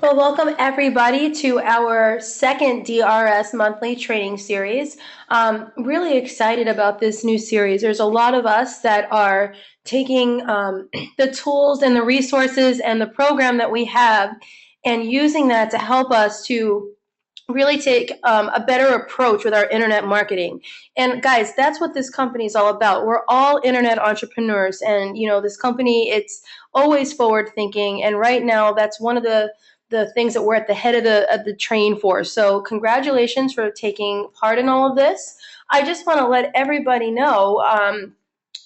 Well, welcome everybody to our second DRS monthly training series. Really excited about this new series. There's a lot of us that are taking the tools and the resources and the program that we have and using that to help us to really take a better approach with our internet marketing. And guys, that's what this company is all about. We're all internet entrepreneurs, and this company, it's always forward thinking, and right now that's one of the things that we're at the head of the train for. So congratulations for taking part in all of this. I just want to let everybody know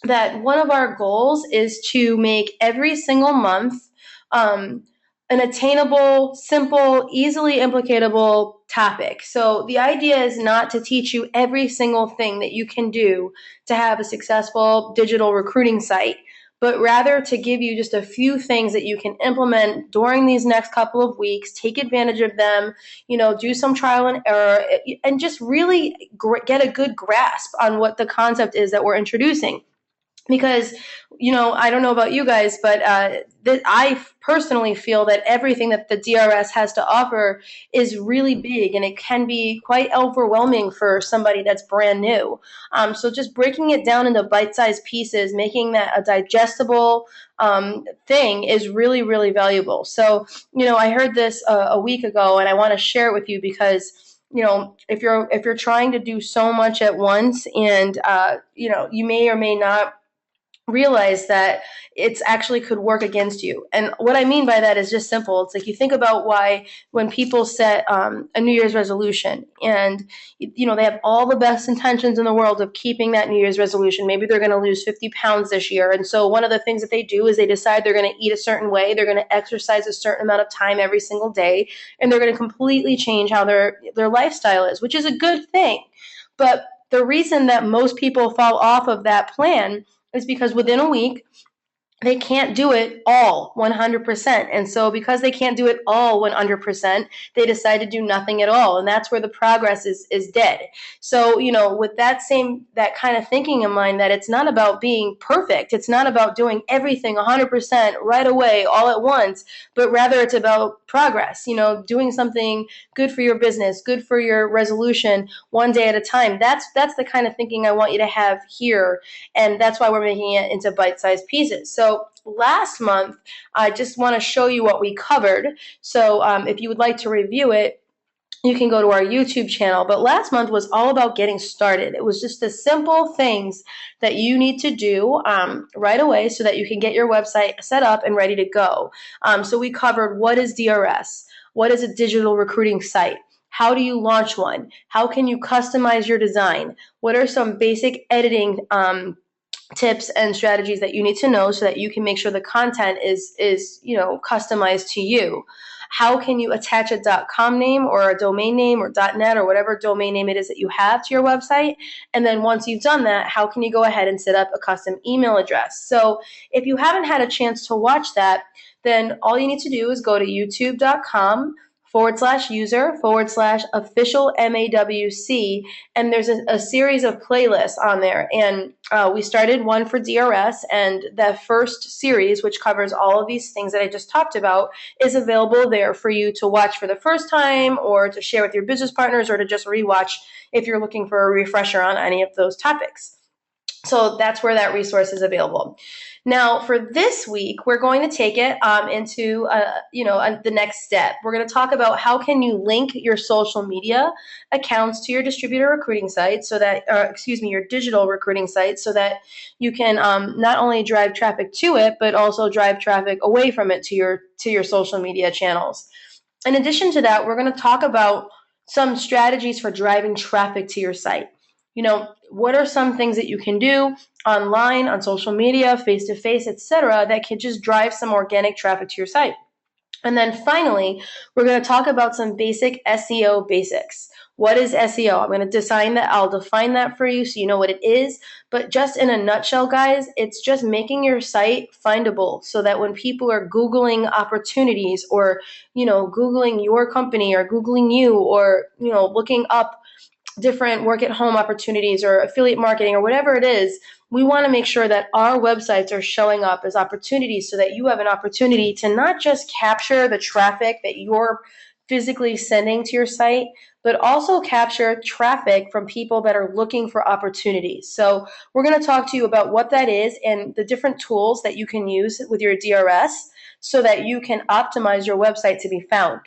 that one of our goals is to make every single month um, an attainable, simple, easily implementable topic. So the idea is not to teach you every single thing that you can do to have a successful digital recruiting site, but rather to give you just a few things that you can implement during these next couple of weeks, take advantage of them, do some trial and error, and just really get a good grasp on what the concept is that we're introducing. Because I don't know about you guys, but I personally feel that everything that the DRS has to offer is really big, and it can be quite overwhelming for somebody that's brand new. So just breaking it down into bite-sized pieces, making that a digestible thing is really, really valuable. So I heard this a week ago, and I want to share it with you because if you're trying to do so much at once, and you may or may not realize that it's actually could work against you. And what I mean by that is just simple. It's like you think about why when people set a New Year's resolution, and they have all the best intentions in the world of keeping that New Year's resolution. Maybe they're going to lose 50 pounds this year, and so one of the things that they do is they decide they're going to eat a certain way, they're going to exercise a certain amount of time every single day, and they're going to completely change how their lifestyle is, which is a good thing. But the reason that most people fall off of that plan is because within a week, they can't do it all 100%. And so because they can't do it all 100%, they decide to do nothing at all. And that's where the progress is dead. So, with that kind of thinking in mind, that it's not about being perfect. It's not about doing everything 100% right away, all at once, but rather it's about progress, doing something good for your business, good for your resolution, one day at a time. That's the kind of thinking I want you to have here. And that's why we're making it into bite-sized pieces. So last month, I just want to show you what we covered. So if you would like to review it, you can go to our YouTube channel. But last month was all about getting started. It was just the simple things that you need to do right away so that you can get your website set up and ready to go. So we covered what is DRS, what is a digital recruiting site, how do you launch one, how can you customize your design, what are some basic editing tips and strategies that you need to know so that you can make sure the content is customized to you. How can you attach a .com name or a domain name or .net or whatever domain name it is that you have to your website? And then once you've done that, how can you go ahead and set up a custom email address? So if you haven't had a chance to watch that, then all you need to do is go to youtube.com/user/official MAWC, and there's a series of playlists on there. And we started one for DRS, and the first series, which covers all of these things that I just talked about, is available there for you to watch for the first time, or to share with your business partners, or to just rewatch if you're looking for a refresher on any of those topics. So that's where that resource is available. Now, for this week, we're going to take it into the next step. We're going to talk about how can you link your social media accounts to your distributor recruiting site, your digital recruiting site, so that you can not only drive traffic to it, but also drive traffic away from it to your social media channels. In addition to that, we're going to talk about some strategies for driving traffic to your site. What are some things that you can do online, on social media, face-to-face, etc., that can just drive some organic traffic to your site? And then finally, we're going to talk about some basic SEO basics. What is SEO? I'll define that for you so you know what it is. But just in a nutshell, guys, it's just making your site findable so that when people are Googling opportunities, or, Googling your company, or Googling you, or, looking up different work at home opportunities or affiliate marketing or whatever it is, we want to make sure that our websites are showing up as opportunities so that you have an opportunity to not just capture the traffic that you're physically sending to your site, but also capture traffic from people that are looking for opportunities. So we're going to talk to you about what that is and the different tools that you can use with your DRS so that you can optimize your website to be found.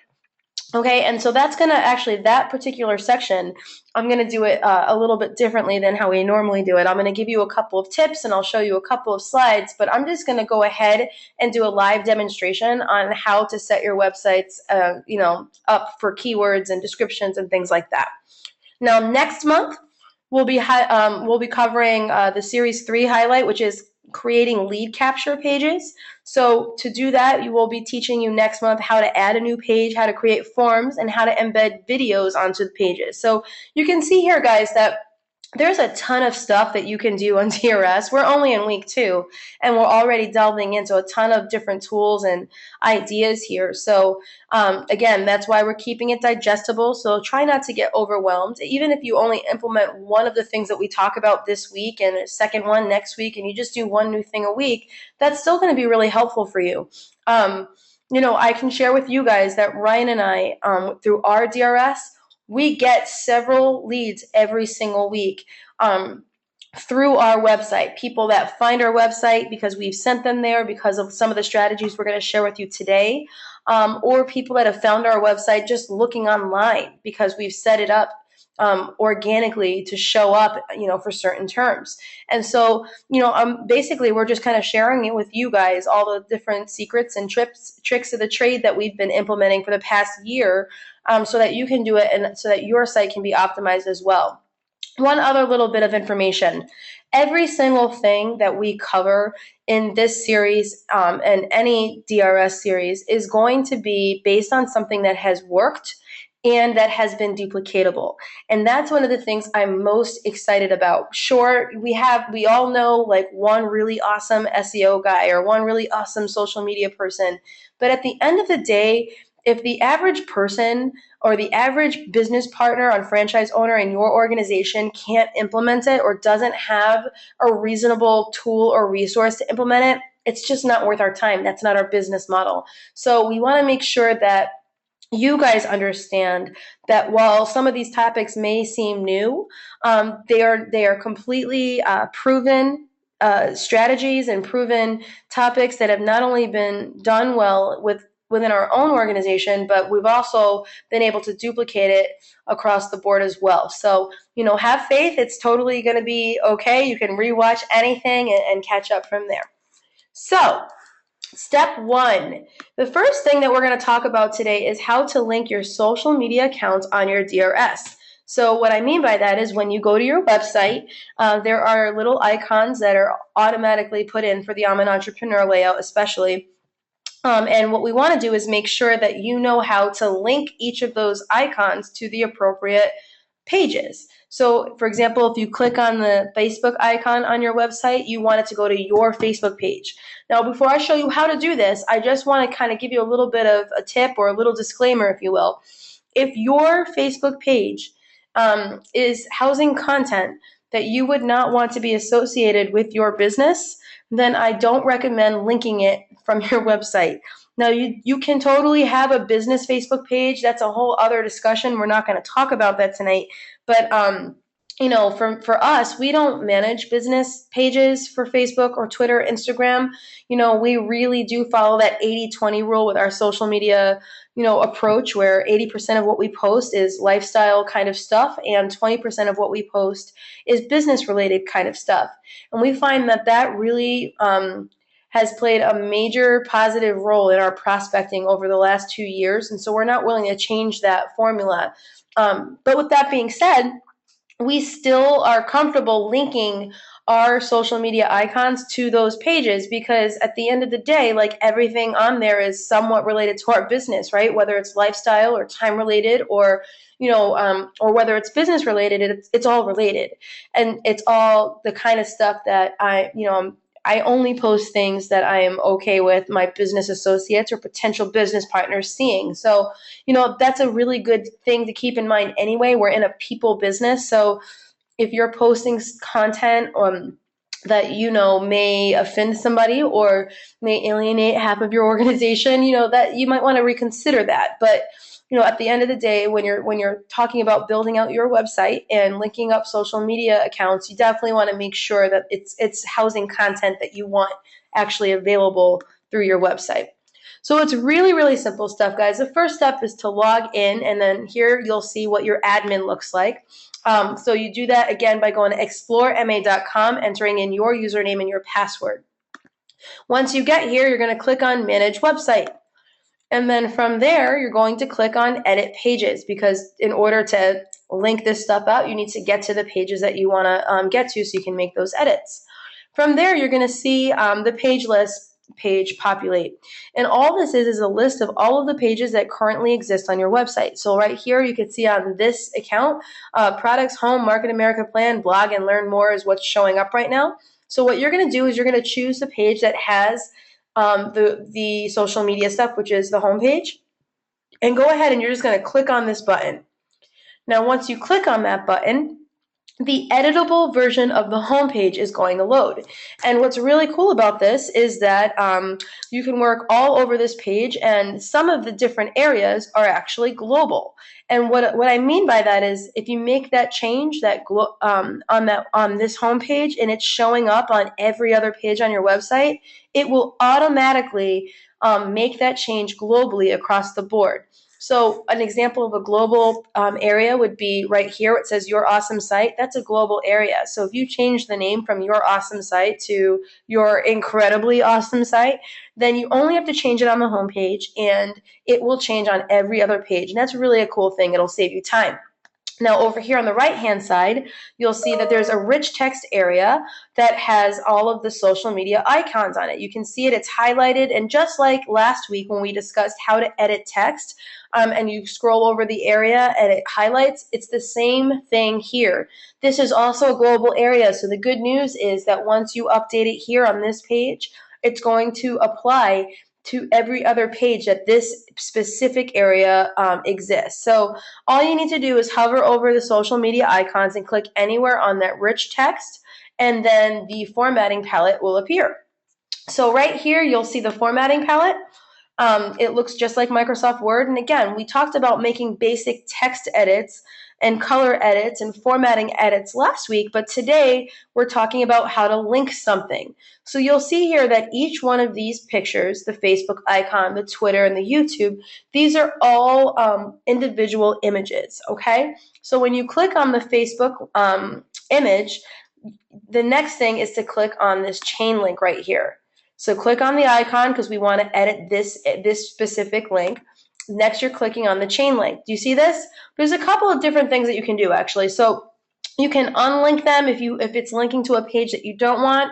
Okay, and so that's going to actually, that particular section, I'm going to do it a little bit differently than how we normally do it. I'm going to give you a couple of tips and I'll show you a couple of slides, but I'm just going to go ahead and do a live demonstration on how to set your websites, up for keywords and descriptions and things like that. Now, next month, we'll be covering the Series 3 highlight, which is creating lead capture pages. So to do that, we will be teaching you next month how to add a new page, how to create forms, and how to embed videos onto the pages. So you can see here, guys, that there's a ton of stuff that you can do on DRS. We're only in week 2, and we're already delving into a ton of different tools and ideas here. So again, that's why we're keeping it digestible. So try not to get overwhelmed. Even if you only implement one of the things that we talk about this week and a second one next week, and you just do one new thing a week, that's still going to be really helpful for you. I can share with you guys that Ryan and I, through our DRS, we get several leads every single week through our website. People that find our website because we've sent them there because of some of the strategies we're going to share with you today, or people that have found our website just looking online because we've set it up organically to show up, for certain terms. And so, basically, we're just kind of sharing it with you guys, all the different secrets and tricks of the trade that we've been implementing for the past year, so that you can do it and so that your site can be optimized as well. One other little bit of information. Every single thing that we cover in this series and any DRS series is going to be based on something that has worked and that has been duplicatable. And that's one of the things I'm most excited about. Sure, we all know like one really awesome SEO guy or one really awesome social media person, but at the end of the day, if the average person or the average business partner or franchise owner in your organization can't implement it or doesn't have a reasonable tool or resource to implement it, it's just not worth our time. That's not our business model. So we want to make sure that you guys understand that while some of these topics may seem new, they are completely proven strategies and proven topics that have not only been done well within our own organization, but we've also been able to duplicate it across the board as well. So, have faith. It's totally going to be okay. You can rewatch anything and catch up from there. So, step 1. The first thing that we're going to talk about today is how to link your social media accounts on your DRS. So what I mean by that is when you go to your website, there are little icons that are automatically put in for the I'm an Entrepreneur layout especially. And what we want to do is make sure that you know how to link each of those icons to the appropriate pages. So, for example, if you click on the Facebook icon on your website, you want it to go to your Facebook page. Now, before I show you how to do this, I just want to kind of give you a little bit of a tip or a little disclaimer, if you will. If your Facebook page is housing content that you would not want to be associated with your business, then I don't recommend linking it from your website. Now, you can totally have a business Facebook page. That's a whole other discussion. We're not going to talk about that tonight. But, for us, we don't manage business pages for Facebook or Twitter, Instagram. We really do follow that 80-20 rule with our social media, approach where 80% of what we post is lifestyle kind of stuff and 20% of what we post is business related kind of stuff. And we find that really has played a major positive role in our prospecting over the last 2 years. And so we're not willing to change that formula. But with that being said, we still are comfortable linking our social media icons to those pages because at the end of the day, like everything on there is somewhat related to our business, right? Whether it's lifestyle or time related or or whether it's business related, it's all related. And it's all the kind of stuff that I only post things that I am okay with my business associates or potential business partners seeing. So, that's a really good thing to keep in mind anyway. We're in a people business. So if you're posting content that may offend somebody or may alienate half of your organization, that you might want to reconsider that. But at the end of the day, when you're talking about building out your website and linking up social media accounts, you definitely want to make sure that it's housing content that you want actually available through your website. So it's really, really simple stuff, guys. The first step is to log in, and then here you'll see what your admin looks like. So you do that, again, by going to explorema.com, entering in your username and your password. Once you get here, you're going to click on Manage Website. And then from there, you're going to click on Edit Pages, because in order to link this stuff out, you need to get to the pages that you want to get to so you can make those edits. From there, you're going to see the page list page populate. And all this is a list of all of the pages that currently exist on your website. So right here, you can see on this account, products, home, Market America plan, blog, and learn more is what's showing up right now. So what you're going to do is you're going to choose the page that has the social media stuff, which is the home page, and go ahead and you're just going to click on this button. Now, once you click on that button, the editable version of the homepage is going to load. And what's really cool about this is that you can work all over this page, and some of the different areas are actually global. And what I mean by that is, if you make that change on this homepage and it's showing up on every other page on your website, it will automatically make that change globally across the board. So an example of a global area would be right here. It says Your Awesome Site. That's a global area. So if you change the name from Your Awesome Site to Your Incredibly Awesome Site, then you only have to change it on the homepage, and it will change on every other page. And that's really a cool thing. It'll save you time. Now, over here on the right-hand side, you'll see that there's a rich text area that has all of the social media icons on it. You can see it, it's highlighted, and just like last week when we discussed how to edit text, and you scroll over the area and it highlights, it's the same thing here. This is also a global area, so the good news is that once you update it here on this page, it's going to apply to every other page that this specific area exists. So all you need to do is hover over the social media icons and click anywhere on that rich text, and then the formatting palette will appear. So right here, you'll see the formatting palette. It looks just like Microsoft Word. And again, we talked about making basic text edits and color edits and formatting edits last week, but today we're talking about how to link something. So you'll see here that each one of these pictures, the Facebook icon, the Twitter, and the YouTube, these are all individual images, okay? So when you click on the Facebook image, the next thing is to click on this chain link right here. So click on the icon because we want to edit this specific link. Next, you're clicking on the chain link. Do you see this? There's a couple of different things that you can do, actually. So you can unlink them if it's linking to a page that you don't want,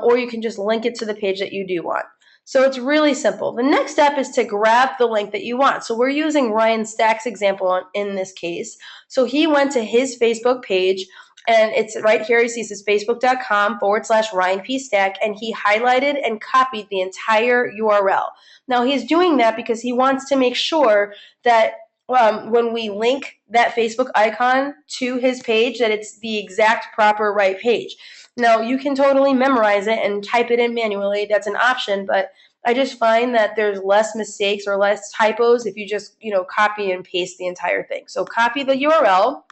or you can just link it to the page that you do want. So it's really simple. The next step is to grab the link that you want. So we're using Ryan Stack's example in this case. So he went to his Facebook page, and it's right here. He says facebook.com/Ryan P. Stack, and he highlighted and copied the entire URL. Now, he's doing that because he wants to make sure that when we link that Facebook icon to his page, that it's the exact proper right page. Now, you can totally memorize it and type it in manually. That's an option, but I just find that there's less mistakes or less typos if you just, copy and paste the entire thing. So copy the URL,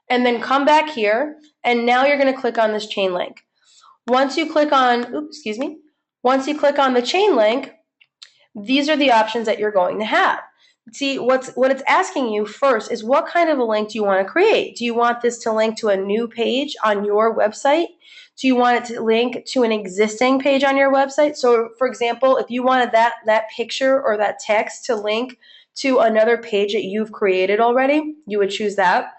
and then come back here, and now you're going to click on this chain link. Once you click on the chain link, these are the options that you're going to have. See, what it's asking you first is what kind of a link do you want to create? Do you want this to link to a new page on your website? Do you want it to link to an existing page on your website? So, for example, if you wanted that picture or that text to link to another page that you've created already, you would choose that.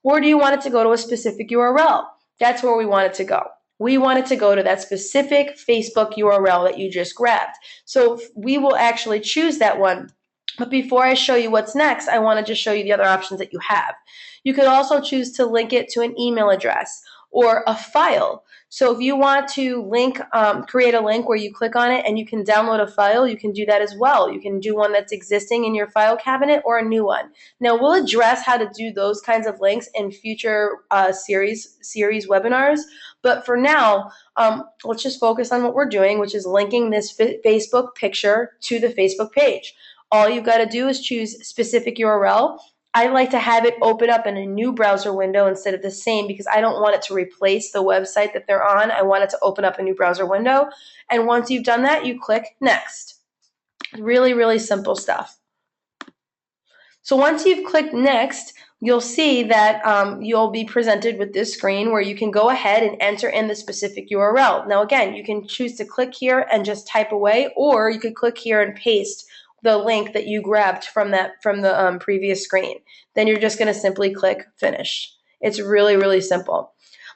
Or do you want it to go to a specific URL? That's where we want it to go. We want it to go to that specific Facebook URL that you just grabbed. So we will actually choose that one. But before I show you what's next, I want to just show you the other options that you have. You could also choose to link it to an email address, or a file. So if you want to create a link where you click on it and you can download a file, you can do that as well. You can do one that's existing in your file cabinet or a new one. Now we'll address how to do those kinds of links in future series webinars. But for now, let's just focus on what we're doing, which is linking this Facebook picture to the Facebook page. All you've got to do is choose specific URL. I like to have it open up in a new browser window instead of the same because I don't want it to replace the website that they're on. I want it to open up a new browser window. And once you've done that, you click Next. Really, really simple stuff. So once you've clicked Next, you'll see that you'll be presented with this screen where you can go ahead and enter in the specific URL. Now again, you can choose to click here and just type away, or you could click here and paste the link that you grabbed from the previous screen. Then you're just going to simply click Finish. It's really, really simple.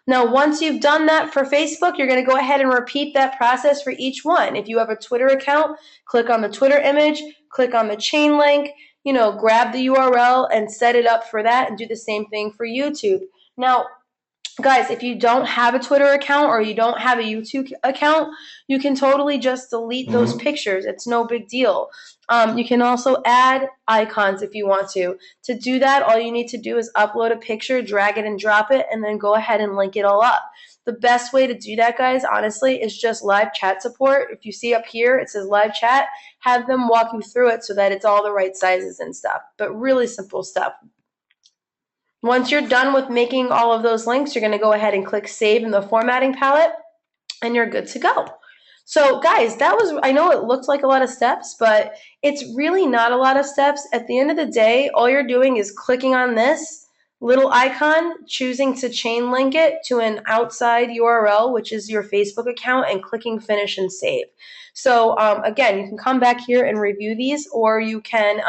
Now, once you've done that for Facebook, you're going to go ahead and repeat that process for each one. If you have a Twitter account, click on the Twitter image, click on the chain link, grab the URL and set it up for that, and do the same thing for YouTube. Now, guys, if you don't have a Twitter account or you don't have a YouTube account, you can totally just delete those pictures. It's no big deal. You can also add icons if you want to. To do that, all you need to do is upload a picture, drag it and drop it, and then go ahead and link it all up. The best way to do that, guys, honestly, is just live chat support. If you see up here, it says live chat. Have them walk you through it so that it's all the right sizes and stuff. But really simple stuff. Once you're done with making all of those links, you're going to go ahead and click Save in the formatting palette, and you're good to go. So guys, I know it looks like a lot of steps, but it's really not a lot of steps. At the end of the day, all you're doing is clicking on this little icon, choosing to chain link it to an outside URL, which is your Facebook account, and clicking Finish and Save. So again, you can come back here and review these, or you can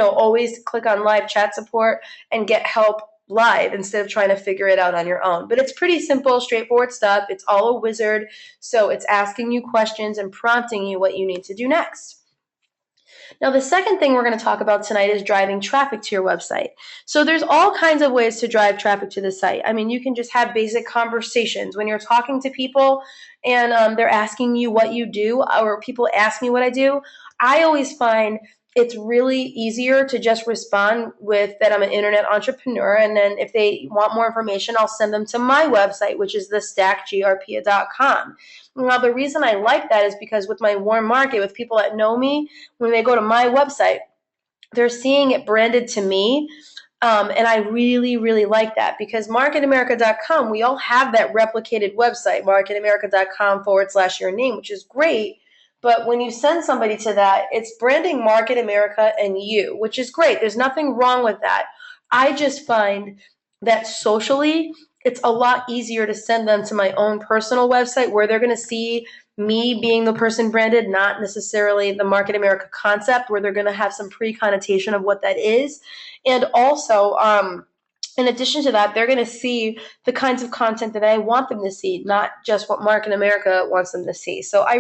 always click on live chat support and get help live instead of trying to figure it out on your own. But it's pretty simple, straightforward stuff. It's all a wizard, so it's asking you questions and prompting you what you need to do next. Now, the second thing we're going to talk about tonight is driving traffic to your website. So there's all kinds of ways to drive traffic to the site. I mean, you can just have basic conversations when you're talking to people and they're asking you what you do, or people ask me what I do. I always find it's really easier to just respond with that I'm an internet entrepreneur, and then if they want more information, I'll send them to my website, which is thestackgrp.com. Now, the reason I like that is because with my warm market, with people that know me, when they go to my website, they're seeing it branded to me. And I really, really like that because marketamerica.com, we all have that replicated website, marketamerica.com/your name, which is great. But when you send somebody to that, it's branding Market America and you, which is great. There's nothing wrong with that. I just find that socially, it's a lot easier to send them to my own personal website where they're going to see me being the person branded, not necessarily the Market America concept, where they're going to have some pre-connotation of what that is. And also, in addition to that, they're going to see the kinds of content that I want them to see, not just what Market America wants them to see. So I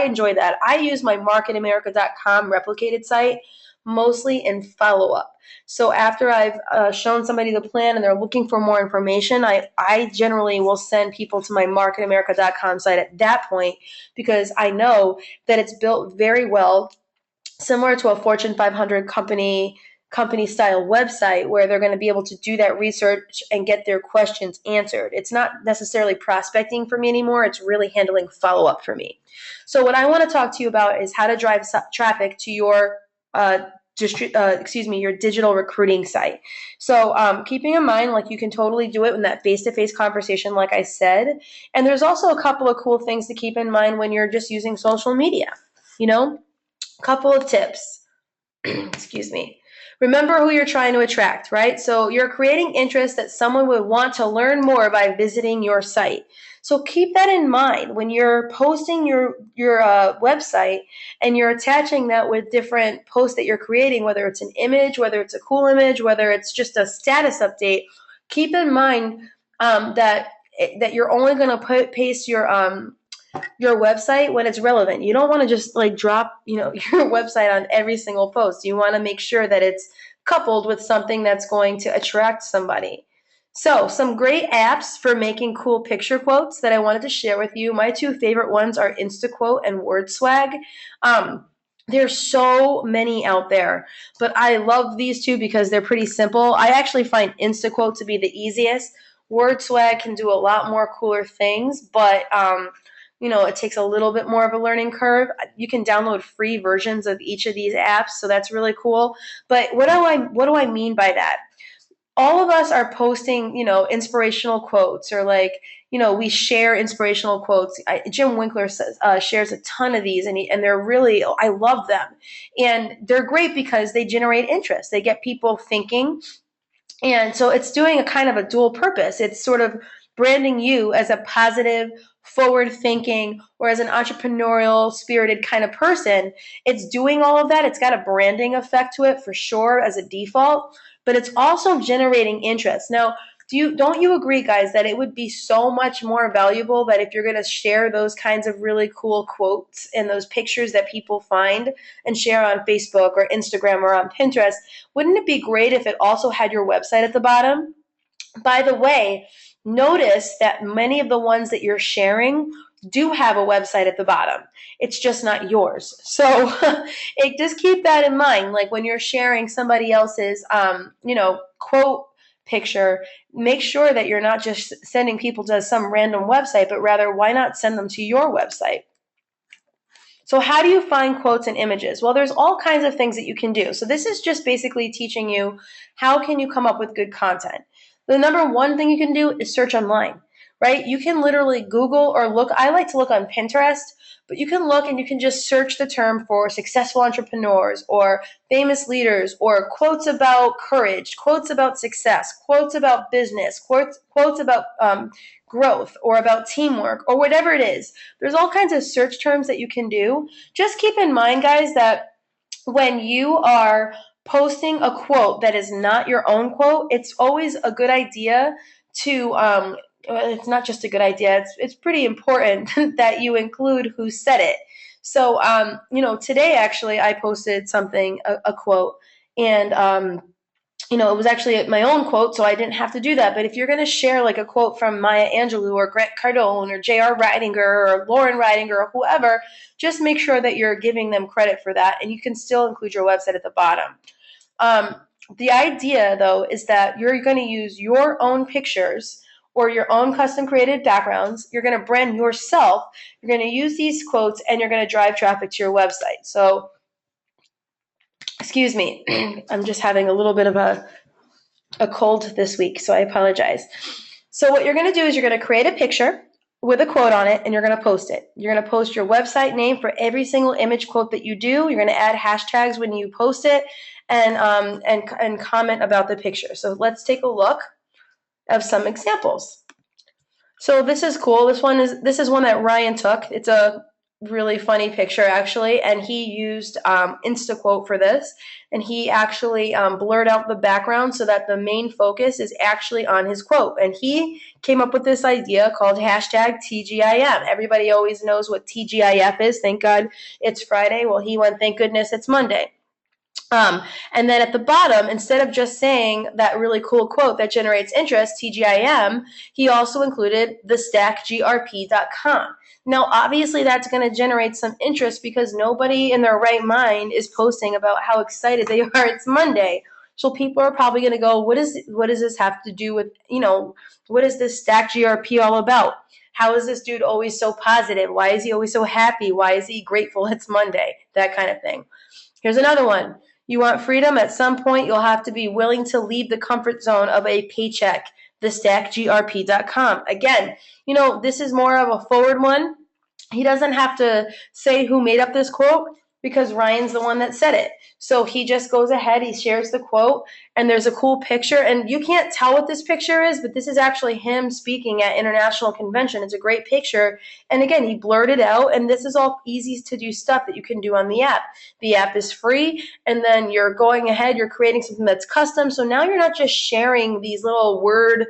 enjoy that. I use my marketamerica.com replicated site mostly in follow-up. So after I've shown somebody the plan and they're looking for more information, I generally will send people to my marketamerica.com site at that point because I know that it's built very well, similar to a Fortune 500 company style website where they're going to be able to do that research and get their questions answered. It's not necessarily prospecting for me anymore. It's really handling follow-up for me. So what I want to talk to you about is how to drive traffic to your your digital recruiting site. So keeping in mind, like, you can totally do it in that face-to-face conversation, like I said. And there's also a couple of cool things to keep in mind when you're just using social media. A couple of tips. Excuse me. Remember who you're trying to attract, right? So you're creating interest that someone would want to learn more by visiting your site. So keep that in mind when you're posting your website and you're attaching that with different posts that you're creating, whether it's an image, whether it's a cool image, whether it's just a status update. Keep in mind that you're only going to paste your website when it's relevant. You don't want to just drop your website on every single post. You want to make sure that it's coupled with something that's going to attract somebody. So, some great apps for making cool picture quotes that I wanted to share with you. My two favorite ones are InstaQuote and WordSwag. Um, there's so many out there, but I love these two because they're pretty simple. I actually find InstaQuote to be the easiest. WordSwag can do a lot more cooler things, but it takes a little bit more of a learning curve. You can download free versions of each of these apps, so that's really cool. But what do I mean by that? All of us are posting, inspirational quotes, or like, we share inspirational quotes. Jim Winkler shares a ton of these, and they're really, I love them. And they're great because they generate interest. They get people thinking, and so it's doing a kind of a dual purpose. It's sort of branding you as a positive, forward thinking, or as an entrepreneurial spirited kind of person. It's doing all of that. It's got a branding effect to it for sure as a default, but it's also generating interest. Now, don't you agree, guys, that it would be so much more valuable that if you're going to share those kinds of really cool quotes and those pictures that people find and share on Facebook or Instagram or on Pinterest, wouldn't it be great if it also had your website at the bottom? By the way, notice that many of the ones that you're sharing do have a website at the bottom. It's just not yours. So just keep that in mind. Like when you're sharing somebody else's, quote picture, make sure that you're not just sending people to some random website, but rather, why not send them to your website? So how do you find quotes and images? Well, there's all kinds of things that you can do. So this is just basically teaching you how can you come up with good content. The number one thing you can do is search online, right? You can literally Google or look. I like to look on Pinterest, but you can look and you can just search the term for successful entrepreneurs or famous leaders or quotes about courage, quotes about success, quotes about business, quotes about growth or about teamwork or whatever it is. There's all kinds of search terms that you can do. Just keep in mind, guys, that when you are posting a quote that is not your own quote, it's always a good idea to it's not just a good idea, it's pretty important that you include who said it. So today actually I posted something, a quote, and it was actually my own quote, so I didn't have to do that. But if you're going to share like a quote from Maya Angelou or Grant Cardone or J.R. Ridinger or Lauren Ridinger or whoever, just make sure that you're giving them credit for that, and you can still include your website at the bottom. The idea, though, is that you're going to use your own pictures or your own custom created backgrounds. You're going to brand yourself. You're going to use these quotes, and you're going to drive traffic to your website. So, excuse me, I'm just having a little bit of a cold this week, so I apologize. So what you're going to do is you're going to create a picture with a quote on it, and you're going to post it. You're going to post your website name for every single image quote that you do. You're going to add hashtags when you post it, and comment about the picture. So let's take a look of some examples. So this is cool. This is one that Ryan took. It's a really funny picture, actually, and he used InstaQuote for this, and he actually blurred out the background so that the main focus is actually on his quote, and he came up with this idea called hashtag TGIF. Everybody always knows what TGIF is. Thank God it's Friday. Well, he went, thank goodness it's Monday. And then at the bottom, instead of just saying that really cool quote that generates interest, TGIM, he also included thestackgrp.com. Now, obviously, that's going to generate some interest because nobody in their right mind is posting about how excited they are it's Monday. So people are probably going to go, what does this have to do with, what is this Stack GRP all about? How is this dude always so positive? Why is he always so happy? Why is he grateful it's Monday? That kind of thing. Here's another one. You want freedom? At some point, you'll have to be willing to leave the comfort zone of a paycheck. Thestackgrp.com. Again, this is more of a forward one. He doesn't have to say who made up this quote because Ryan's the one that said it. So he just goes ahead, he shares the quote, and there's a cool picture. And you can't tell what this picture is, but this is actually him speaking at International Convention. It's a great picture. And again, he blurred it out, and this is all easy to do stuff that you can do on the app. The app is free, and then you're going ahead, you're creating something that's custom. So now you're not just sharing these little word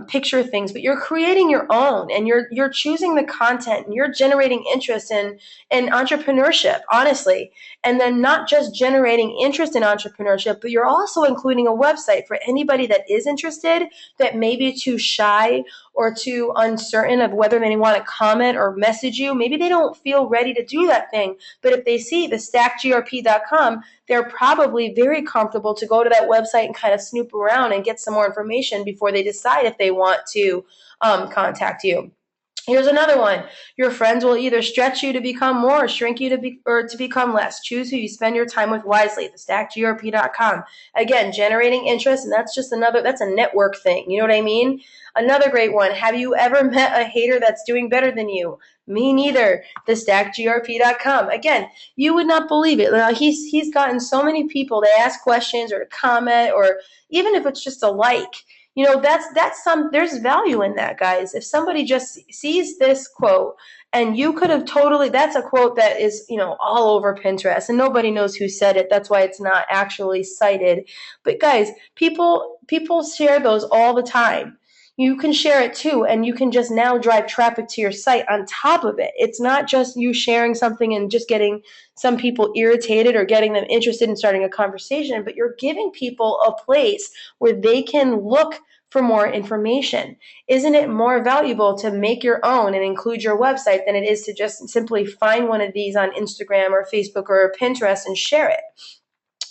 picture things, but you're creating your own, and you're choosing the content, and you're generating interest in entrepreneurship, honestly. And then not just generating interest in entrepreneurship, but you're also including a website for anybody that is interested, that may be too shy or too uncertain of whether they want to comment or message you. Maybe they don't feel ready to do that thing, but if they see the stackgrp.com, they're probably very comfortable to go to that website and kind of snoop around and get some more information before they decide if they want to contact you. Here's another one. Your friends will either stretch you to become more or shrink you to become less. Choose who you spend your time with wisely. TheStackGRP.com. Again, generating interest, and that's a network thing. You know what I mean? Another great one. Have you ever met a hater that's doing better than you? Me neither. TheStackGRP.com. Again, you would not believe it. Now, he's gotten so many people to ask questions or to comment, or even if it's just a like. There's value in that, guys. If somebody just sees this quote, and you could have totally, that's a quote that is, all over Pinterest, and nobody knows who said it. That's why it's not actually cited. But guys, people share those all the time. You can share it too, and you can just now drive traffic to your site on top of it. It's not just you sharing something and just getting some people irritated or getting them interested in starting a conversation, but you're giving people a place where they can look for more information. Isn't it more valuable to make your own and include your website than it is to just simply find one of these on Instagram or Facebook or Pinterest and share it?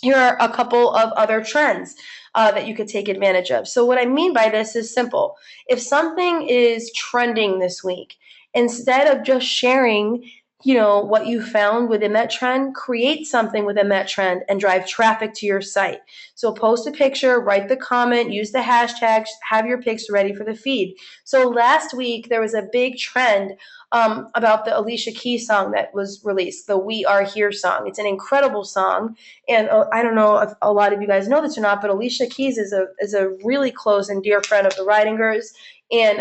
Here are a couple of other trends that you could take advantage of. So what I mean by this is simple. If something is trending this week, instead of just sharing what you found within that trend, create something within that trend and drive traffic to your site. So post a picture, write the comment, use the hashtags, have your pics ready for the feed. So last week there was a big trend about the Alicia Keys song that was released, the We Are Here song. It's an incredible song, and I don't know if a lot of you guys know this or not, but Alicia Keys is a really close and dear friend of the Riding Girls, and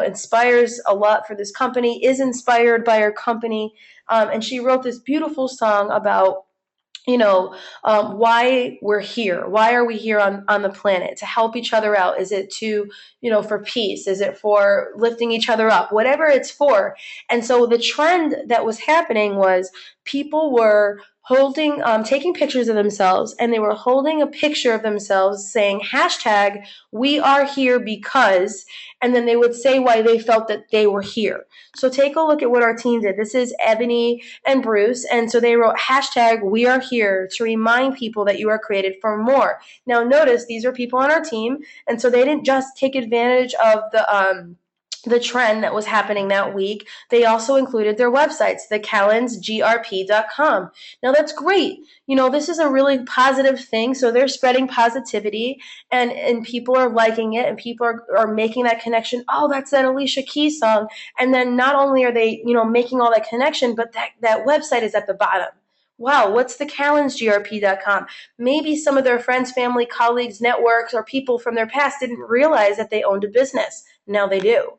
inspires a lot for this company, is inspired by her company, and she wrote this beautiful song about why we're here. Why are we here on the planet? To help each other out? Is it to, for peace? Is it for lifting each other up? Whatever it's for. And so the trend that was happening was people were taking pictures of themselves, and they were holding a picture of themselves saying hashtag we are here because, and then they would say why they felt that they were here. So take a look at what our team did. This is Ebony and Bruce, and so they wrote hashtag we are here to remind people that you are created for more. Now notice these are people on our team, and so they didn't just take advantage of the trend that was happening that week. They also included their websites, thecallensgrp.com. Now that's great. This is a really positive thing. So they're spreading positivity, and people are liking it, and people are making that connection. Oh, that's that Alicia Keys song. And then not only are they, making all that connection, but that website is at the bottom. Wow, what's thecallensgrp.com? Maybe some of their friends, family, colleagues, networks, or people from their past didn't realize that they owned a business. Now they do.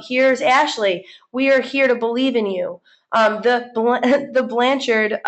Here's Ashley. We are here to believe in you. The Blanchard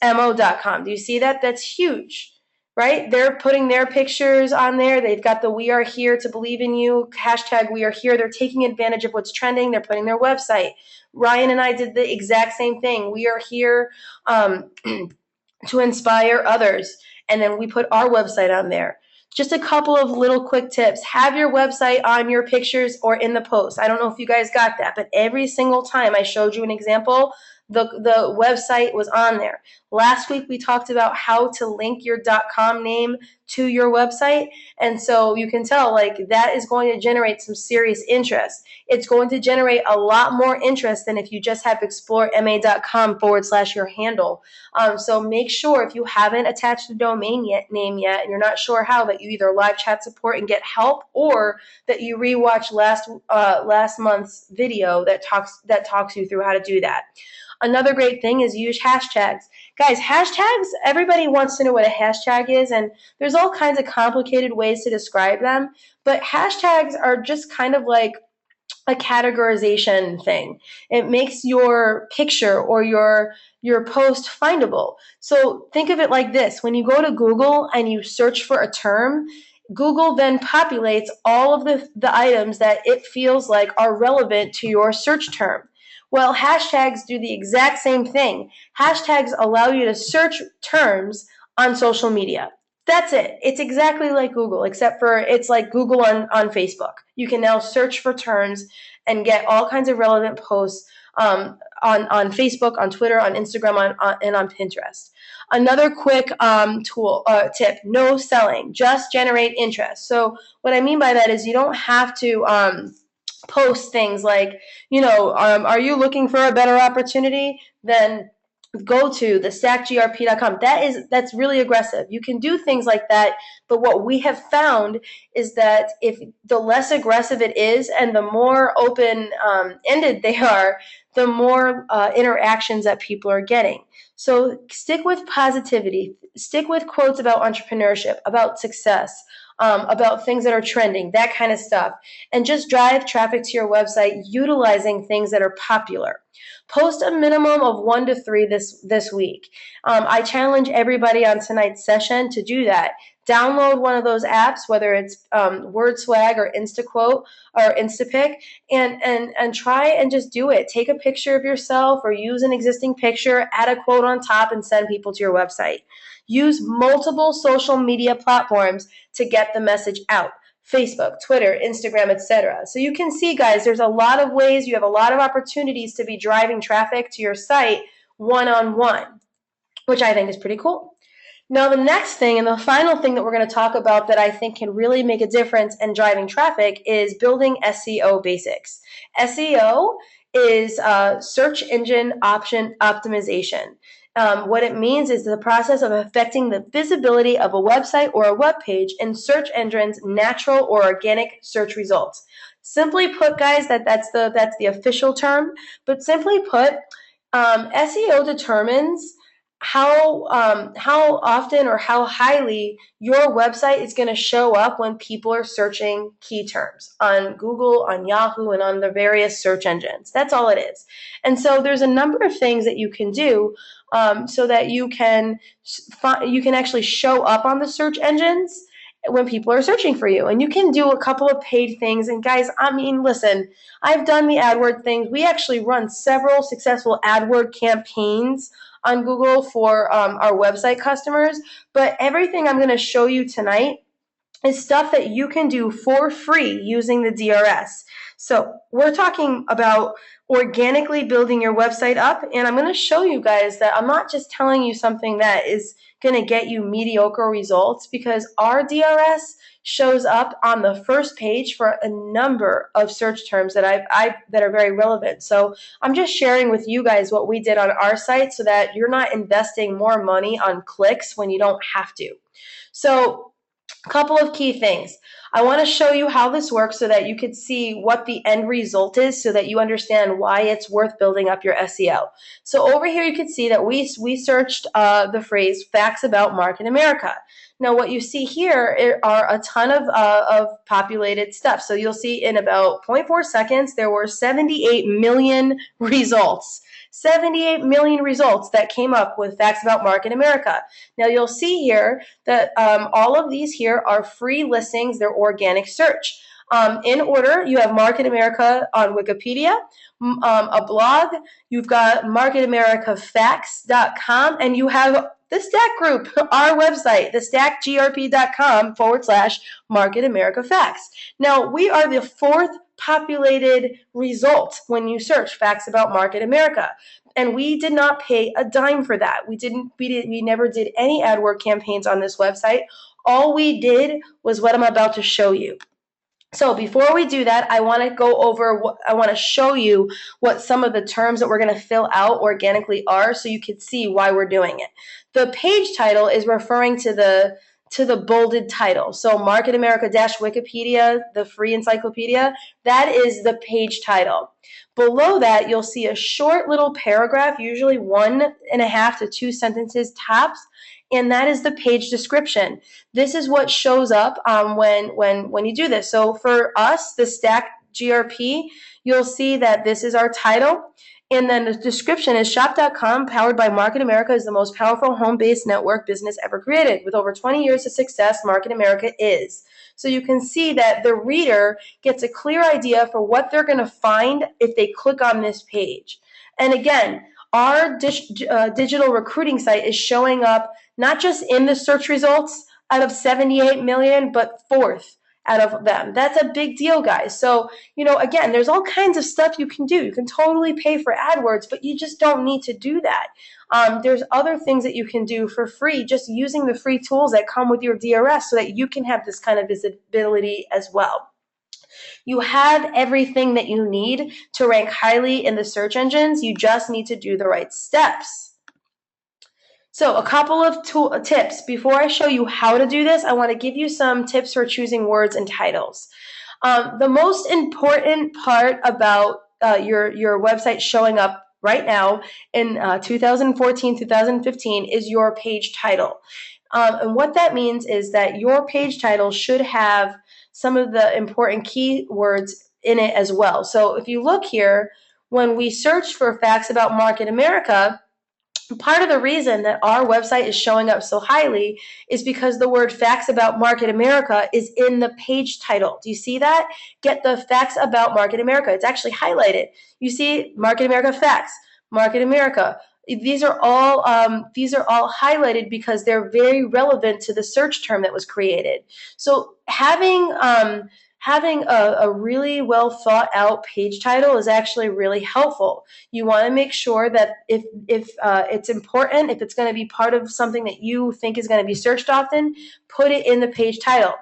mo.com. Do you see that? That's huge, right? They're putting their pictures on there. They've got the we are here to believe in you, hashtag we are here. They're taking advantage of what's trending. They're putting their website. Ryan and I did the exact same thing. We are here to inspire others. And then we put our website on there. Just a couple of little quick tips. Have your website on your pictures or in the post. I don't know if you guys got that, but every single time I showed you an example, the website was on there. Last week we talked about how to link your .com name to your website, and so you can tell that is going to generate some serious interest. It's going to generate a lot more interest than if you just have explorema.com/your handle. So make sure if you haven't attached a domain name yet, and you're not sure how, that you either live chat support and get help, or that you rewatch last month's video that talks you through how to do that. Another great thing is use hashtags. Guys, hashtags, everybody wants to know what a hashtag is, and there's all kinds of complicated ways to describe them, but hashtags are just kind of like a categorization thing. It makes your picture or your post findable. So think of it like this. When you go to Google and you search for a term, Google then populates all of the items that it feels like are relevant to your search term. Well, hashtags do the exact same thing. Hashtags allow you to search terms on social media. That's it. It's exactly like Google, except for it's like Google on Facebook. You can now search for terms and get all kinds of relevant posts on Facebook, on Twitter, on Instagram, and on Pinterest. Another quick tip: no selling, just generate interest. So what I mean by that is you don't have to post things like, are you looking for a better opportunity? Then go to the stackgrp.com. That's really aggressive. You can do things like that, but what we have found is that if the less aggressive it is and the more open ended they are, the more interactions that people are getting. So stick with positivity, stick with quotes about entrepreneurship, about success, about things that are trending, that kind of stuff, and just drive traffic to your website utilizing things that are popular. Post a minimum of 1 to 3 this week. I challenge everybody on tonight's session to do that. Download one of those apps, whether it's WordSwag or InstaQuote or Instapic, and try and just do it. Take a picture of yourself or use an existing picture, add a quote on top, and send people to your website. Use multiple social media platforms to get the message out. Facebook, Twitter, Instagram, etc. So you can see, guys, there's a lot of ways, you have a lot of opportunities to be driving traffic to your site one-on-one, which I think is pretty cool. Now, the next thing and the final thing that we're going to talk about that I think can really make a difference in driving traffic is building SEO basics. SEO is search engine option optimization. What it means is the process of affecting the visibility of a website or a web page in search engines' natural or organic search results. Simply put, guys, that's the official term, but simply put, SEO determines how often or how highly your website is going to show up when people are searching key terms on Google, on Yahoo, and on the various search engines. That's all it is. And so there's a number of things that you can do so that you can actually show up on the search engines when people are searching for you. And you can do a couple of paid things. And guys, I mean, listen, I've done the AdWords things. We actually run several successful AdWords campaigns on Google for our website customers. But everything I'm going to show you tonight is stuff that you can do for free using the DRS. So we're talking about organically building your website up, and I'm going to show you guys that I'm not just telling you something that is going to get you mediocre results, because our DRS shows up on the first page for a number of search terms that that are very relevant. So I'm just sharing with you guys what we did on our site so that you're not investing more money on clicks when you don't have to. So a couple of key things. I want to show you how this works so that you could see what the end result is, so that you understand why it's worth building up your SEO. So over here you can see that we searched the phrase facts about Market America. Now what you see here are a ton of populated stuff. So you'll see in about 0.4 seconds there were 78 million results. 78 million results that came up with facts about Market America. Now you'll see here that all of these here are free listings. They're organic search. In order, you have Market America on Wikipedia, a blog, you've got marketamericafacts.com, and you have the Stack Group, our website, the stackgrp.com/Market America Facts. Now, we are the 4th populated result when you search facts about Market America. And we did not pay a dime for that. We never did any AdWords campaigns on this website. All we did was what I'm about to show you. So before we do that, I want to show you what some of the terms that we're going to fill out organically are, so you can see why we're doing it. The page title is referring to the bolded title. So Market America-Wikipedia, the free encyclopedia, that is the page title. Below that, you'll see a short little paragraph, usually 1.5 to 2 sentences tops, and that is the page description. This is what shows up when you do this. So for us, the Stack GRP, you'll see that this is our title, And then the description is shop.com, powered by Market America, is the most powerful home-based network business ever created. With over 20 years of success, Market America is. So you can see that the reader gets a clear idea for what they're going to find if they click on this page. And again, our digital recruiting site is showing up not just in the search results out of 78 million, but fourth out of them. That's a big deal, guys. So, again, there's all kinds of stuff you can do. You can totally pay for AdWords, but you just don't need to do that. There's other things that you can do for free, just using the free tools that come with your DRS so that you can have this kind of visibility as well. You have everything that you need to rank highly in the search engines. You just need to do the right steps. So a couple of tips. Before I show you how to do this, I want to give you some tips for choosing words and titles. The most important part about your website showing up right now in 2014, 2015 is your page title. And what that means is that your page title should have some of the important keywords in it as well. So if you look here, when we search for facts about Market America, part of the reason that our website is showing up so highly is because the word facts about Market America is in the page title. Do you see that? Get the facts about Market America. It's actually highlighted. You see Market America facts, Market America. These are all highlighted because they're very relevant to the search term that was created. So having a really well thought out page title is actually really helpful. You want to make sure that if it's important, if it's going to be part of something that you think is going to be searched often, put it in the page title.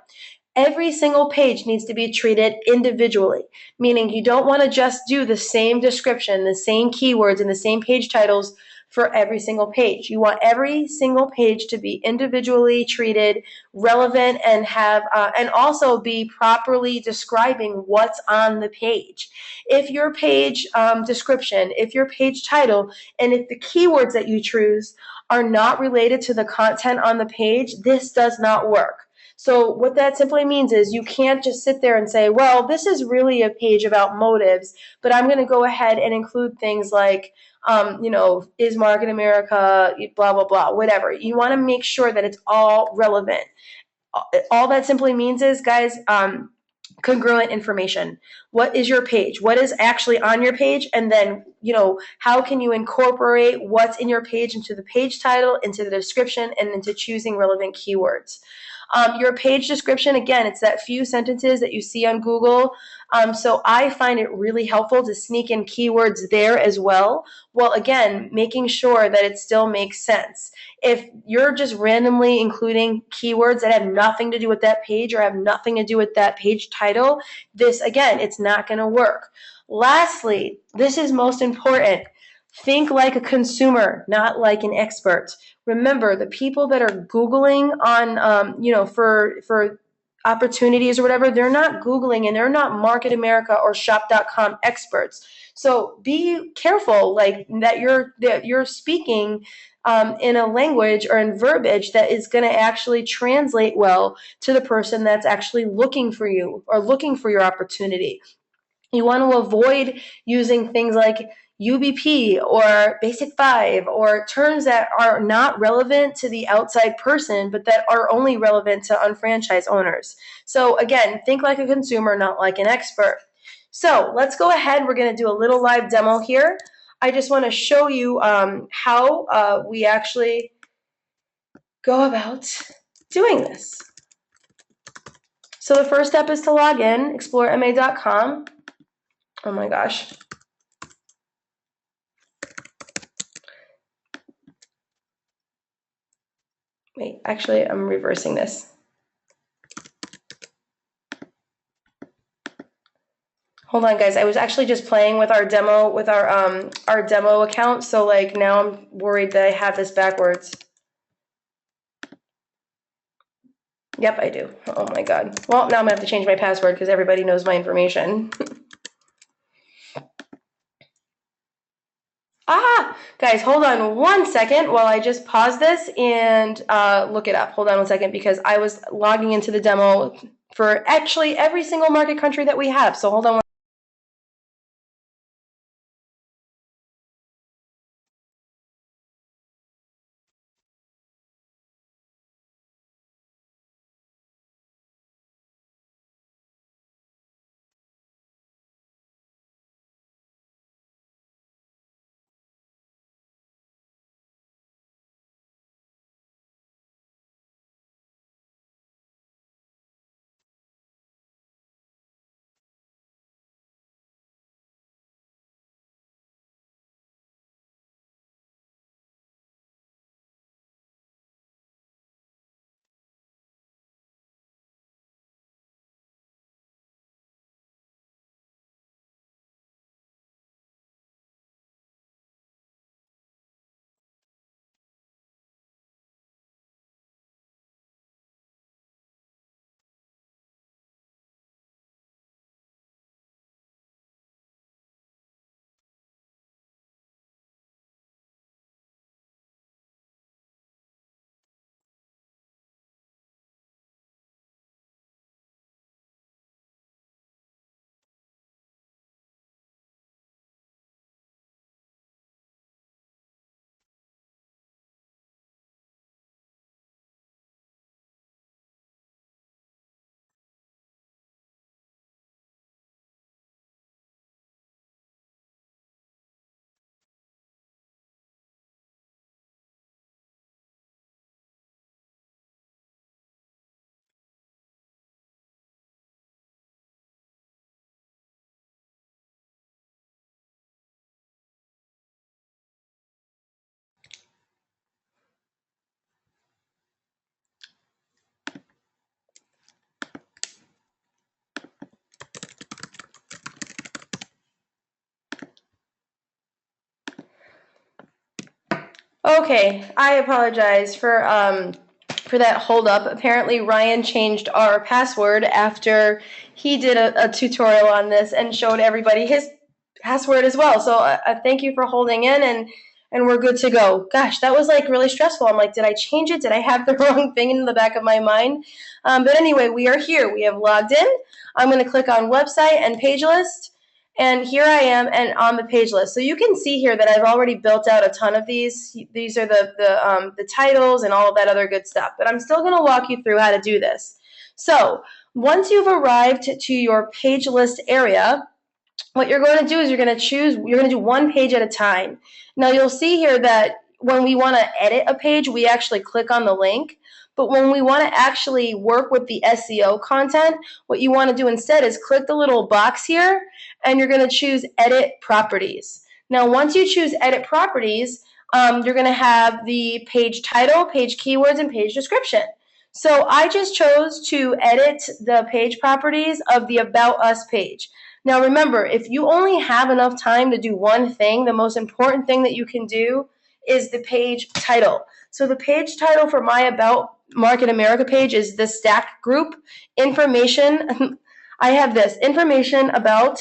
Every single page needs to be treated individually, meaning you don't want to just do the same description, the same keywords, and the same page titles for every single page. You want every single page to be individually treated, relevant, and and also be properly describing what's on the page. If your page description, if your page title, and if the keywords that you choose are not related to the content on the page, this does not work. So what that simply means is you can't just sit there and say, well, this is really a page about motives, but I'm going to go ahead and include things like, is Market America, blah, blah, blah, whatever. You want to make sure that it's all relevant. All that simply means is, guys, congruent information. What is your page? What is actually on your page? And then, how can you incorporate what's in your page into the page title, into the description, and into choosing relevant keywords? Your page description, again, it's that few sentences that you see on Google. So I find it really helpful to sneak in keywords there as well. Well, again, making sure that it still makes sense. If you're just randomly including keywords that have nothing to do with that page or have nothing to do with that page title, this, again, it's not going to work. Lastly, this is most important. Think like a consumer, not like an expert. Remember, the people that are Googling on, for opportunities or whatever, they're not Googling and they're not Market America or shop.com experts. So be careful, like that you're speaking in a language or in verbiage that is going to actually translate well to the person that's actually looking for you or looking for your opportunity. You want to avoid using things like UBP or Basic 5 or terms that are not relevant to the outside person, but that are only relevant to unfranchised owners. So again, think like a consumer, not like an expert. So let's go ahead. We're going to do a little live demo here. I just want to show you how we actually go about doing this. So the first step is to log in, explorema.com. Oh my gosh. Wait, actually, I'm reversing this. Hold on, guys. I was actually just playing with our demo, with our demo account. So like now I'm worried that I have this backwards. Yep, I do. Oh my God. Well, now I'm gonna have to change my password because everybody knows my information. Guys, hold on 1 second while I just pause this and look it up. Hold on 1 second because I was logging into the demo for actually every single market country that we have. So hold on Okay, I apologize for that hold up. Apparently, Ryan changed our password after he did a tutorial on this and showed everybody his password as well. So thank you for holding in, and we're good to go. Gosh, that was like really stressful. I'm like, did I change it? Did I have the wrong thing in the back of my mind? But anyway, we are here. We have logged in. I'm going to click on website and page list. And here I am and on the page list. So you can see here that I've already built out a ton of these. These are the titles and all of that other good stuff. But I'm still going to walk you through how to do this. So once you've arrived to your page list area, what you're going to do is you're going to do one page at a time. Now you'll see here that when we want to edit a page, we actually click on the link. But when we want to actually work with the SEO content, what you want to do instead is click the little box here, and you're going to choose Edit Properties. Now, once you choose Edit Properties, you're going to have the page title, page keywords, and page description. So I just chose to edit the page properties of the About Us page. Now remember, if you only have enough time to do one thing, the most important thing that you can do is the page title. So the page title for my About Market America page is the stack group information. I have this information about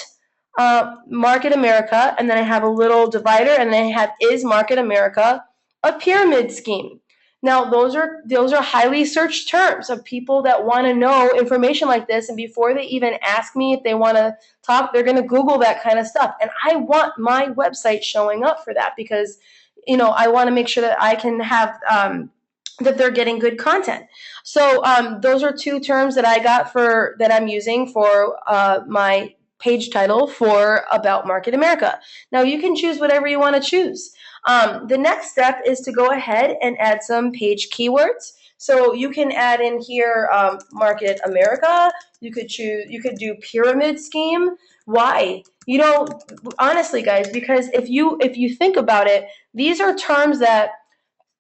Market America, and then I have a little divider, and then I have is Market America a pyramid scheme. Now those are highly searched terms of people that want to know information like this, and before they even ask me if they want to talk, they're going to Google that kind of stuff. And I want my website showing up for that because, I want to make sure that I can have that they're getting good content. So those are two terms that I got that I'm using for my page title for About Market America. Now you can choose whatever you want to choose. The next step is to go ahead and add some page keywords. So you can add in here Market America. You could do pyramid scheme. Why? Honestly, guys, because if you think about it, these are terms that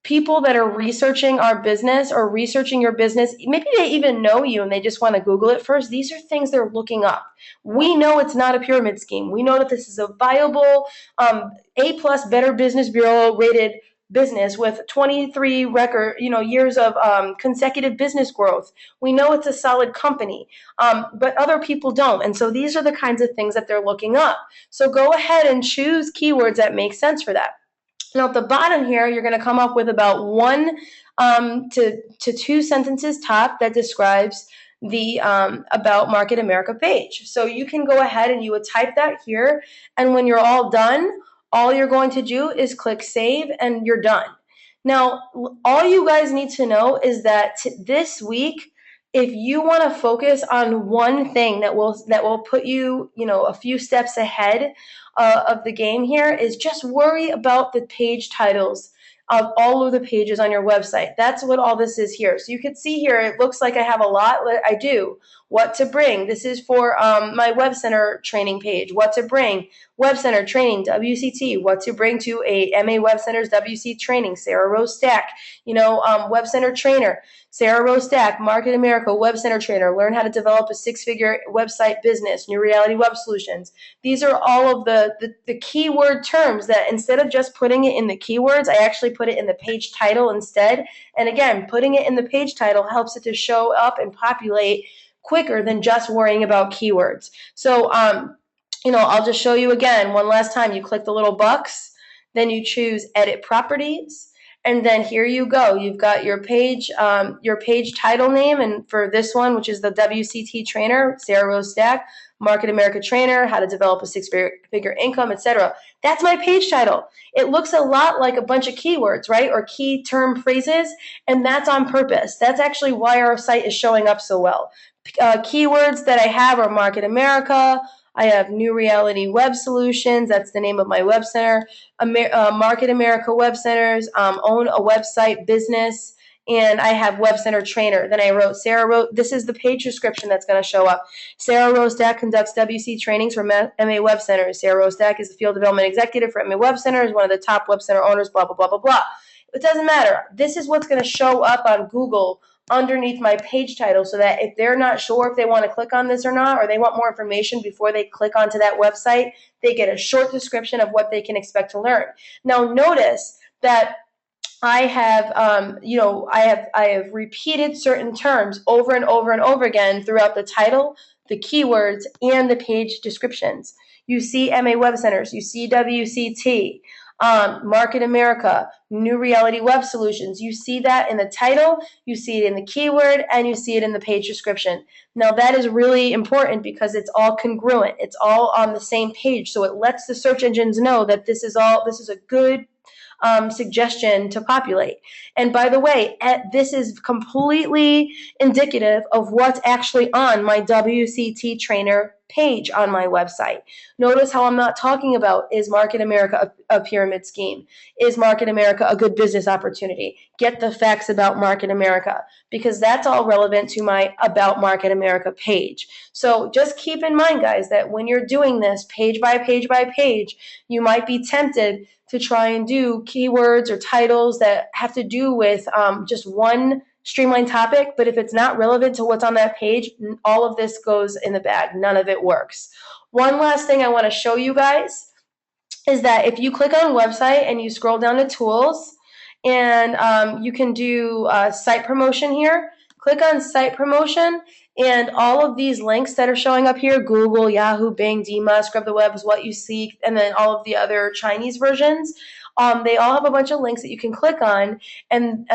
people that are researching our business or researching your business, maybe they even know you and they just want to Google it first. These are things they're looking up. We know it's not a pyramid scheme. We know that this is a viable A+ Better Business Bureau rated business with 23 years of consecutive business growth. We know it's a solid company, but other people don't. And so these are the kinds of things that they're looking up. So go ahead and choose keywords that make sense for that. Now at the bottom here, you're going to come up with about one to two sentences top that describes the About Market America page. So you can go ahead and you would type that here, and when you're all done, all you're going to do is click save and you're done. Now, all you guys need to know is that this week, if you want to focus on one thing that will put you, a few steps ahead of the game here, is just worry about the page titles of all of the pages on your website. That's what all this is here. So you can see here, it looks like I have a lot. I do. What to bring. This is for my Web Center training page. What to bring. Web Center training, WCT. What to bring to a MA Web Center's WC training. Sarah Rose Stack. Web Center trainer. Sarah Rose Stack, Market America, Web Center trainer. Learn how to develop a 6-figure website business. New Reality Web Solutions. These are all of the keyword terms that instead of just putting it in the keywords, I actually put it in the page title instead. And again, putting it in the page title helps it to show up and populate quicker than just worrying about keywords. So, I'll just show you again one last time. You click the little box, then you choose Edit Properties, and then here you go. You've got your page title name, and for this one, which is the WCT trainer, Sarah Rose Stack, Market America trainer, how to develop a 6-figure income, etc. That's my page title. It looks a lot like a bunch of keywords, right? Or key term phrases, and that's on purpose. That's actually why our site is showing up so well. Keywords that I have are Market America. I have New Reality Web Solutions. That's the name of my web center. Market America Web Centers. Own a website business. And I have Web Center Trainer. Then I wrote this is the page description that's going to show up. Sarah Rose Stack conducts WC trainings for MA Web Centers. Sarah Rose Stack is the field development executive for MA Web Centers, one of the top web center owners, blah, blah, blah, blah, blah. It doesn't matter. This is what's going to show up on Google underneath my page title, so that if they're not sure if they want to click on this or not, or they want more information before they click onto that website, they get a short description of what they can expect to learn. Now notice that I have, I have repeated certain terms over and over and over again throughout the title, the keywords, and the page descriptions. You see MA Web Centers, you see WCT, Market America, New Reality Web Solutions. You see that in the title, you see it in the keyword, and you see it in the page description. Now that is really important because it's all congruent. It's all on the same page, so it lets the search engines know that this is a good suggestion to populate. And by the way, this is completely indicative of what's actually on my WCT trainer page on my website. Notice how I'm not talking about, is Market America a pyramid scheme? Is Market America a good business opportunity? Get the facts about Market America, because that's all relevant to my About Market America page. So just keep in mind, guys, that when you're doing this page by page by page, you might be tempted to try and do keywords or titles that have to do with just one streamlined topic, but if it's not relevant to what's on that page, all of this goes in the bag. None of it works. One last thing I want to show you guys is that if you click on website and you scroll down to tools, and you can do site promotion here, click on site promotion, and all of these links that are showing up here, Google, Yahoo, Bing, Dima, Scrub the Web is what you seek, and then all of the other Chinese versions, they all have a bunch of links that you can click on and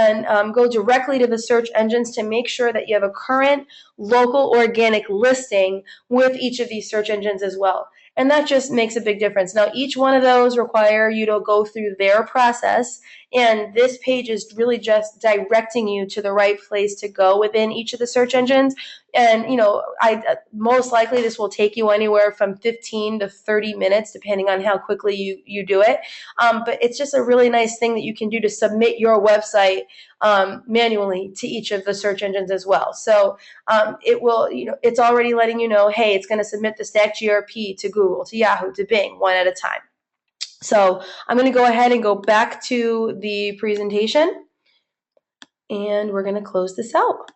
go directly to the search engines to make sure that you have a current local organic listing with each of these search engines as well. And that just makes a big difference. Now, each one of those require you to go through their process, and this page is really just directing you to the right place to go within each of the search engines. And, most likely this will take you anywhere from 15 to 30 minutes, depending on how quickly you do it. But it's just a really nice thing that you can do to submit your website manually to each of the search engines as well. So it will, it's already letting you know, hey, it's going to submit the stack GRP to Google, to Yahoo, to Bing, one at a time. So I'm going to go ahead and go back to the presentation, and we're going to close this out.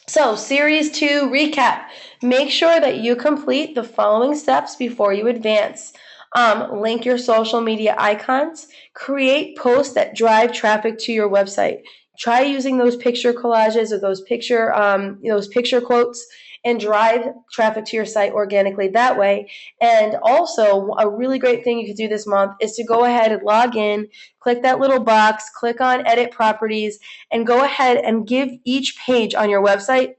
So, Series 2 recap. Make sure that you complete the following steps before you advance. Link your social media icons. Create posts that drive traffic to your website. Try using those picture collages or those picture quotes and drive traffic to your site organically that way. And also, a really great thing you could do this month is to go ahead and log in, click that little box, click on Edit Properties, and go ahead and give each page on your website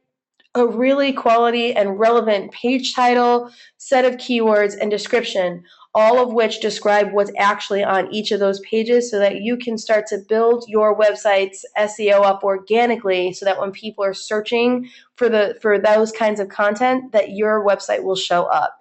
a really quality and relevant page title, set of keywords, and description, all of which describe what's actually on each of those pages so that you can start to build your website's SEO up organically so that when people are searching for those kinds of content, that your website will show up.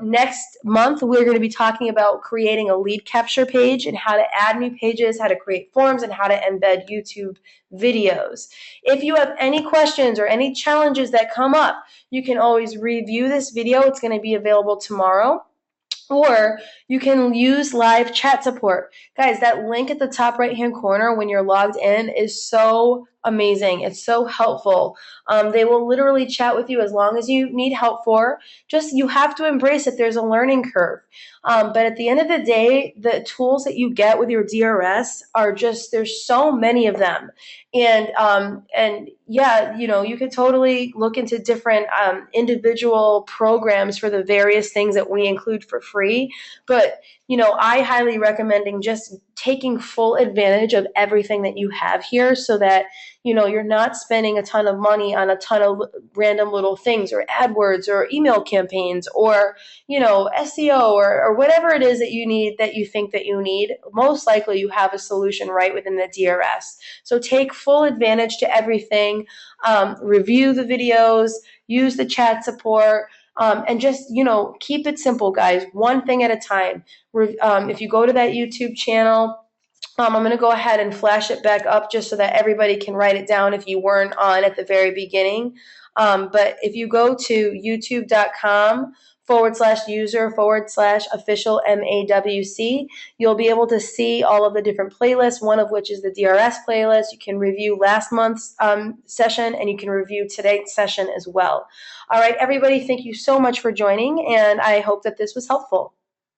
Next month, we're going to be talking about creating a lead capture page and how to add new pages, how to create forms, and how to embed YouTube videos. If you have any questions or any challenges that come up, you can always review this video. It's going to be available tomorrow. Or you can use live chat support. Guys, that link at the top right-hand corner when you're logged in is so amazing. It's so helpful. They will literally chat with you as long as you need help for. Just, you have to embrace that there's a learning curve. But at the end of the day, the tools that you get with your DRS are just, there's so many of them. And yeah, you could totally look into different individual programs for the various things that we include for free. But, I highly recommending just taking full advantage of everything that you have here so that, you're not spending a ton of money on a ton of random little things or AdWords or email campaigns or, SEO or whatever it is that you need, that you think that you need. Most likely you have a solution right within the DRS. So take full advantage to everything. Review the videos, use the chat support, and just, keep it simple, guys. One thing at a time. If you go to that YouTube channel, I'm going to go ahead and flash it back up just so that everybody can write it down if you weren't on at the very beginning. But if you go to youtube.com/user/official MAWC, you'll be able to see all of the different playlists, one of which is the DRS playlist. You can review last month's session, and you can review today's session as well. All right, everybody, thank you so much for joining, and I hope that this was helpful.